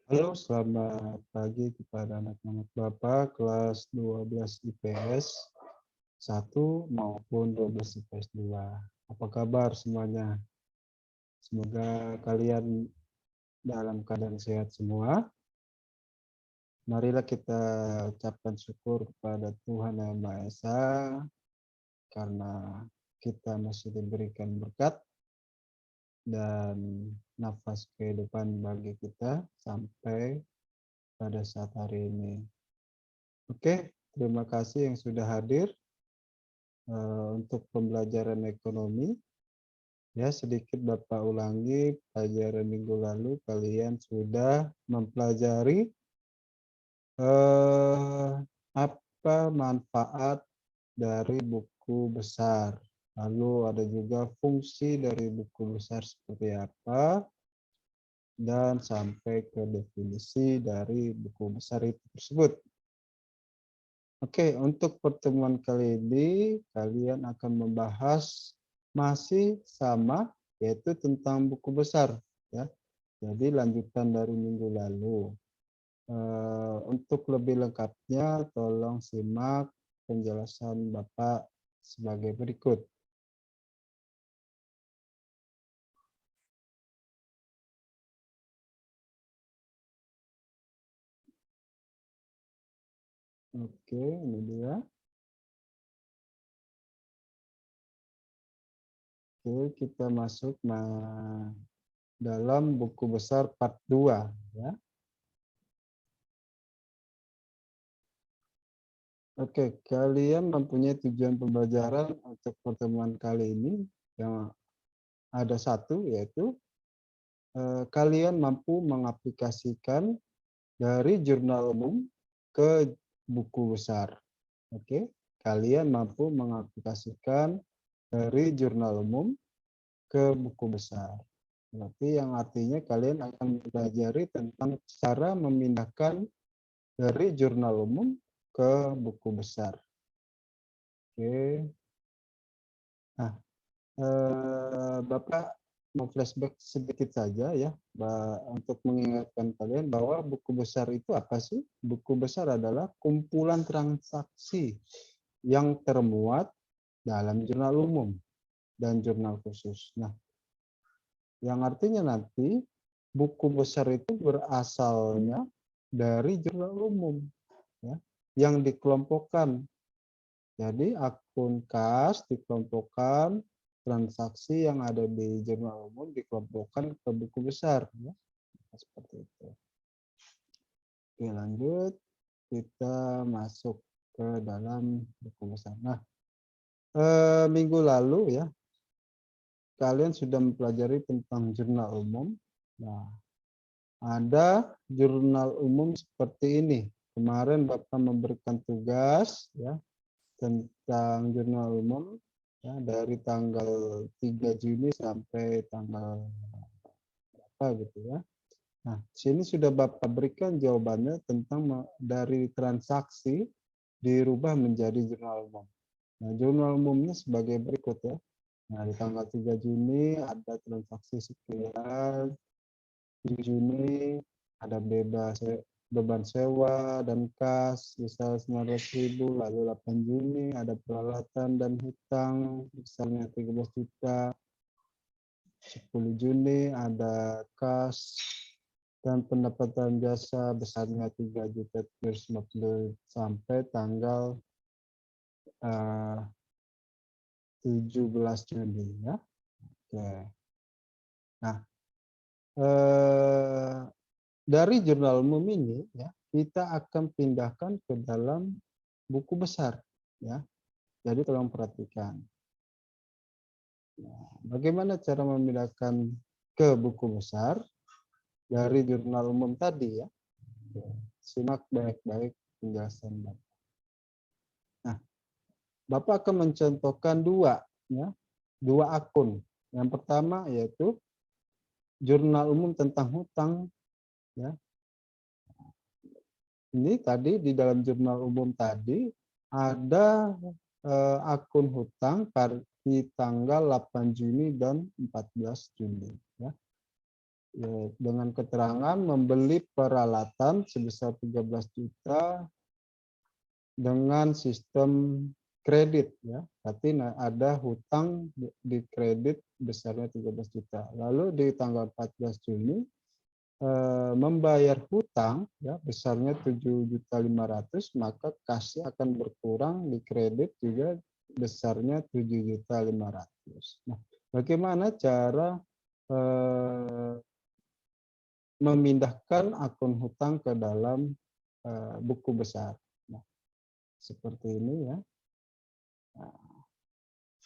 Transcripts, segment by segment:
Halo, selamat pagi kepada anak-anak Bapak kelas 12 IPS 1 maupun 12 IPS 2. Apa kabar semuanya? Semoga kalian dalam keadaan sehat semua. Marilah kita ucapkan syukur kepada Tuhan Yang Maha Esa karena kita masih diberikan berkat dan nafas kehidupan bagi kita sampai pada saat hari ini. Oke, terima kasih yang sudah hadir untuk pembelajaran ekonomi. Ya, sedikit Bapak ulangi pelajaran minggu lalu kalian sudah mempelajari eh, apa manfaat dari buku besar. Lalu ada juga fungsi dari buku besar seperti apa dan sampai ke definisi dari buku besar itu tersebut. Oke, untuk pertemuan kali ini kalian akan membahas masih sama, yaitu tentang buku besar, ya. Jadi lanjutan dari minggu lalu. Untuk lebih lengkapnya, tolong simak penjelasan Bapak sebagai berikut. Oke, ini dia. Oke, kita masuk dalam buku besar part 2, ya. Oke, kalian mempunyai tujuan pembelajaran untuk pertemuan kali ini yang ada satu, yaitu kalian mampu mengaplikasikan dari jurnal umum ke buku besar. Oke, kalian mampu mengaplikasikan dari jurnal umum ke buku besar. Berarti yang artinya kalian akan mempelajari tentang cara memindahkan dari jurnal umum ke buku besar. Oke. Nah, Bapak mau flashback sedikit saja ya, untuk mengingatkan kalian bahwa buku besar itu apa sih? Buku besar adalah kumpulan transaksi yang termuat dalam jurnal umum dan jurnal khusus. Nah, yang artinya nanti buku besar itu berasalnya dari jurnal umum, ya, yang dikelompokkan. Jadi akun kas dikelompokkan, transaksi yang ada di jurnal umum dikelompokkan ke buku besar, ya. Seperti itu. Oke, lanjut kita masuk ke dalam buku besar. Nah, minggu lalu ya kalian sudah mempelajari tentang jurnal umum. Nah, ada jurnal umum seperti ini. Kemarin Bapak memberikan tugas ya tentang jurnal umum ya, dari tanggal 3 Juni sampai tanggal berapa gitu ya. Nah, sini sudah Bapak berikan jawabannya tentang dari transaksi dirubah menjadi jurnal umum. Nah, jurnal umumnya sebagai berikut ya. Nah, di tanggal 3 Juni ada transaksi sekian, 7 Juni ada beban sewa dan kas misal 900.000, lalu 8 Juni ada peralatan dan hutang misalnya 13 juta, 10 Juni ada kas dan pendapatan jasa besarnya 3.350 sampai tanggal 17 Juni ya. Oke. Nah, dari jurnal umum ini ya, kita akan pindahkan ke dalam buku besar ya. Jadi tolong perhatikan. Nah, bagaimana cara memindahkan ke buku besar dari jurnal umum tadi ya? Simak baik-baik penjelasan Bapak. Nah, Bapak akan mencontohkan dua ya, dua akun. Yang pertama yaitu jurnal umum tentang hutang ya. Ini tadi di dalam jurnal umum tadi ada akun hutang di tanggal 8 Juni dan 14 Juni. Ya. Ya, dengan keterangan membeli peralatan sebesar 13 juta dengan sistem kredit ya. Berarti ada hutang di kredit besarnya 13 juta. Lalu di tanggal 14 Juni membayar hutang ya besarnya 7.500.000, maka kasnya akan berkurang di kredit juga besarnya 7.500.000. Nah, bagaimana cara memindahkan akun hutang ke dalam buku besar? Nah, seperti ini ya.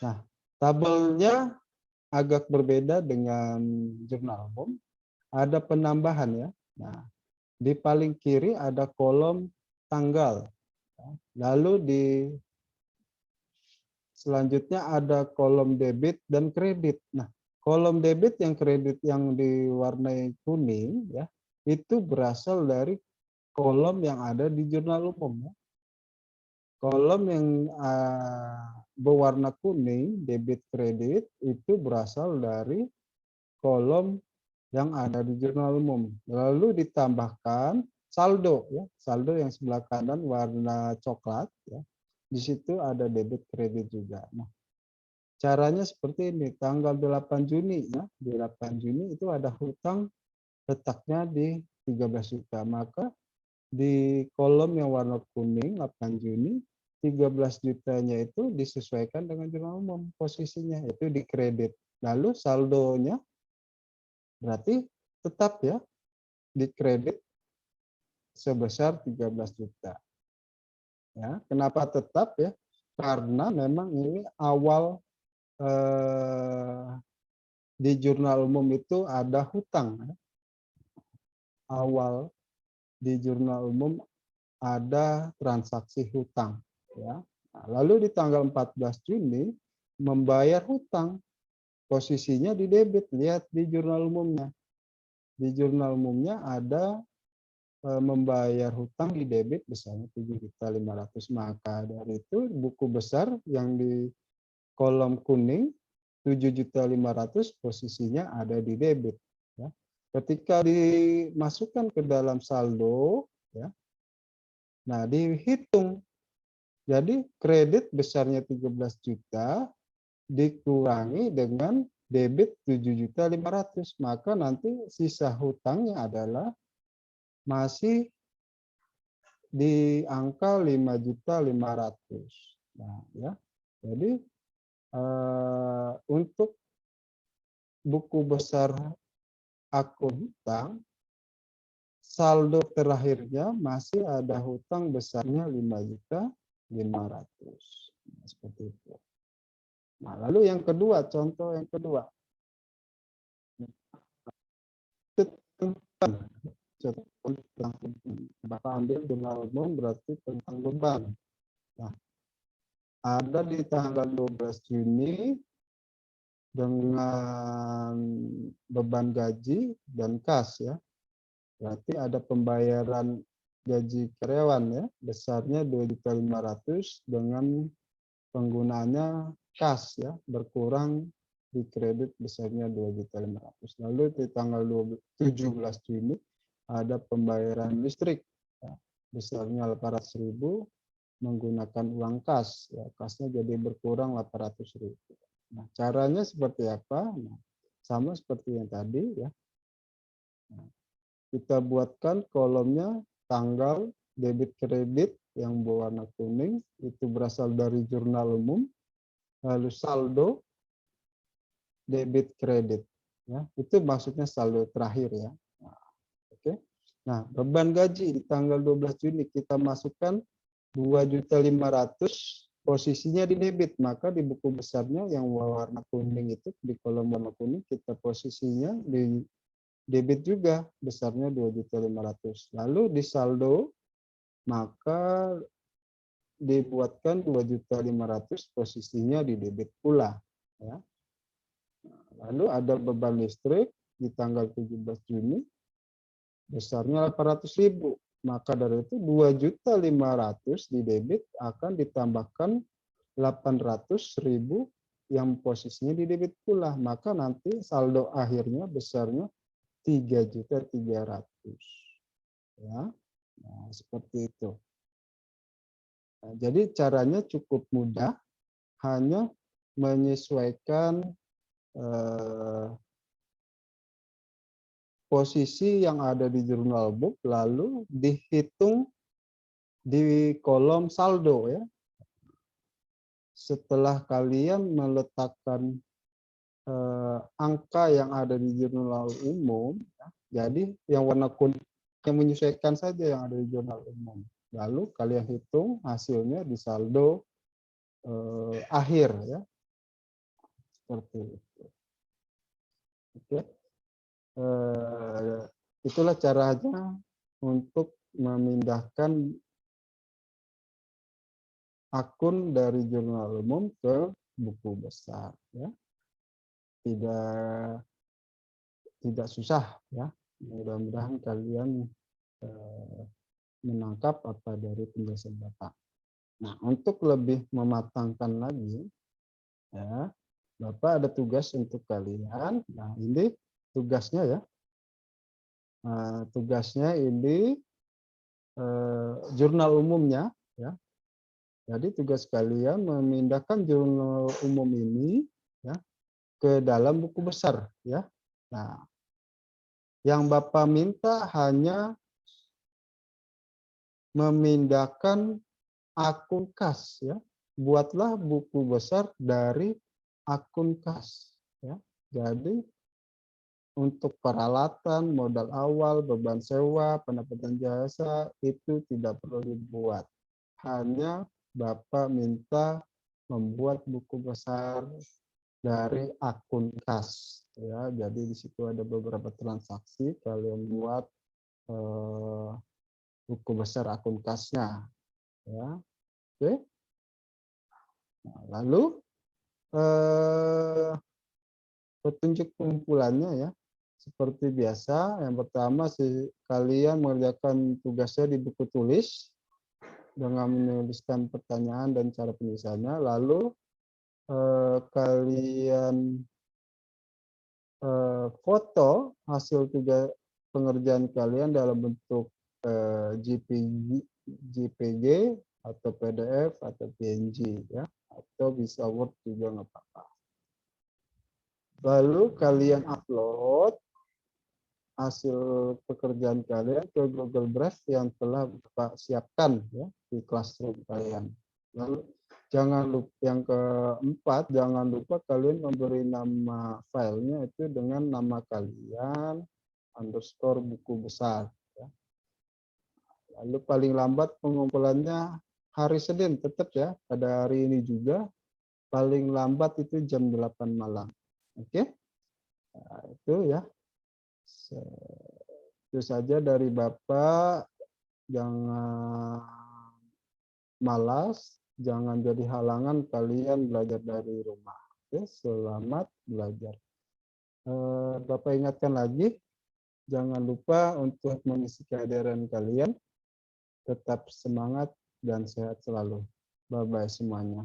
Nah, tabelnya agak berbeda dengan jurnal umum. Ada penambahan ya. Nah, di paling kiri ada kolom tanggal. Lalu di selanjutnya ada kolom debit dan kredit. Nah, kolom debit yang kredit yang diwarnai kuning ya, itu berasal dari kolom yang ada di jurnal umum ya. Kolom yang berwarna kuning, debit kredit, itu berasal dari kolom yang ada di jurnal umum. Lalu ditambahkan saldo ya, saldo yang sebelah kanan warna coklat ya. Di situ ada debit kredit juga. Nah, caranya seperti ini, tanggal 8 Juni ya, di 8 Juni itu ada hutang letaknya di 13 juta. Maka di kolom yang warna kuning 8 Juni 13 jutanya itu disesuaikan dengan jurnal umum posisinya, itu di kredit. Lalu saldonya berarti tetap ya di kredit sebesar 13 juta. Ya, kenapa tetap ya? Karena memang ini awal di jurnal umum itu ada hutang. Ya. Awal di jurnal umum ada transaksi hutang ya. Nah, lalu di tanggal 14 Juni membayar hutang, posisinya di debit. Lihat di jurnal umumnya. Di jurnal umumnya ada membayar hutang di debit besarnya 7.500.000. Maka dari itu buku besar yang di kolom kuning 7.500.000 posisinya ada di debit ya. Ketika dimasukkan ke dalam saldo ya. Nah, dihitung. Jadi kredit besarnya 13 juta dikurangi dengan debit 7.500.000, maka nanti sisa hutangnya adalah masih di angka 5.500.000. Nah, ya. Jadi untuk buku besar akun hutang, saldo terakhirnya masih ada hutang besarnya 5.500.000. Nah, seperti itu. Nah, lalu yang kedua, contoh yang kedua. Bapak ambil jurnal umum berarti tentang beban. Nah, ada di tanggal 12 Juni dengan beban gaji dan kas ya. Berarti ada pembayaran gaji karyawan ya, besarnya 2.500.000 dengan penggunaannya kas ya, berkurang di kredit besarnya 2.500.000. Lalu di tanggal 17 Juni ada pembayaran listrik ya, besarnya 800.000 menggunakan uang kas ya, kasnya jadi berkurang 800.000. Nah, caranya seperti apa? Nah, sama seperti yang tadi ya. Nah, kita buatkan kolomnya tanggal debit kredit yang berwarna kuning itu berasal dari jurnal umum, lalu saldo debit kredit ya, itu maksudnya saldo terakhir ya. Nah, oke. Nah, beban gaji di tanggal 12 Juni kita masukkan 2.500.000 posisinya di debit, maka di buku besarnya yang warna kuning itu di kolom warna kuning kita posisinya di debit juga besarnya 2.500.000. Lalu di saldo maka dibuatkan 2.500.000 posisinya di debit pula ya. Lalu ada beban listrik di tanggal 17 Juni besarnya 800.000. Maka dari itu 2.500.000 di debit akan ditambahkan 800.000 yang posisinya di debit pula. Maka nanti saldo akhirnya besarnya 3.300.000 ya. Nah, seperti itu. Nah, jadi caranya cukup mudah, hanya menyesuaikan posisi yang ada di jurnal book lalu dihitung di kolom saldo ya. Setelah kalian meletakkan angka yang ada di jurnal umum, ya, jadi yang warna kuning yang menyesuaikan saja yang ada di jurnal umum. Lalu kalian hitung hasilnya di saldo akhir ya. Seperti itu. Oke. Itulah caranya untuk memindahkan akun dari jurnal umum ke buku besar ya. Tidak susah ya. Mudah-mudahan kalian menangkap apa dari penjelasan Bapak. Nah, untuk lebih mematangkan lagi ya, Bapak ada tugas untuk kalian. Nah, ini tugasnya ya. Tugasnya ini jurnal umumnya ya. Jadi tugas kalian memindahkan jurnal umum ini ya ke dalam buku besar ya. Nah, yang Bapak minta hanya memindahkan akun kas ya. Buatlah buku besar dari akun kas ya. Jadi untuk peralatan, modal awal, beban sewa, pendapatan jasa itu tidak perlu dibuat. Hanya Bapak minta membuat buku besar dari akun kas ya. Jadi di situ ada beberapa transaksi, kalian buat buku besar akun kasnya ya. Oke. Nah, lalu petunjuk kumpulannya ya. Seperti biasa, yang pertama kalian mengerjakan tugasnya di buku tulis dengan menuliskan pertanyaan dan cara penulisannya. Lalu kalian foto hasil tugas pengerjaan kalian dalam bentuk JPG atau PDF atau PNG ya, atau bisa Word juga nggak apa-apa. Lalu kalian upload hasil pekerjaan kalian ke Google Drive yang telah Bapak siapkan ya di Classroom kalian. Lalu jangan lupa yang keempat, jangan lupa kalian memberi nama filenya itu dengan nama kalian underscore buku besar. Ya. Lalu paling lambat pengumpulannya hari Senin tetap ya, pada hari ini juga paling lambat itu jam 8 malam. Oke? Nah, itu ya. Itu saja dari Bapak. Jangan malas, jangan jadi halangan kalian belajar dari rumah. Oke, selamat belajar. Bapak ingatkan lagi, jangan lupa untuk mengisi kehadiran kalian. Tetap semangat dan sehat selalu. Bye-bye semuanya.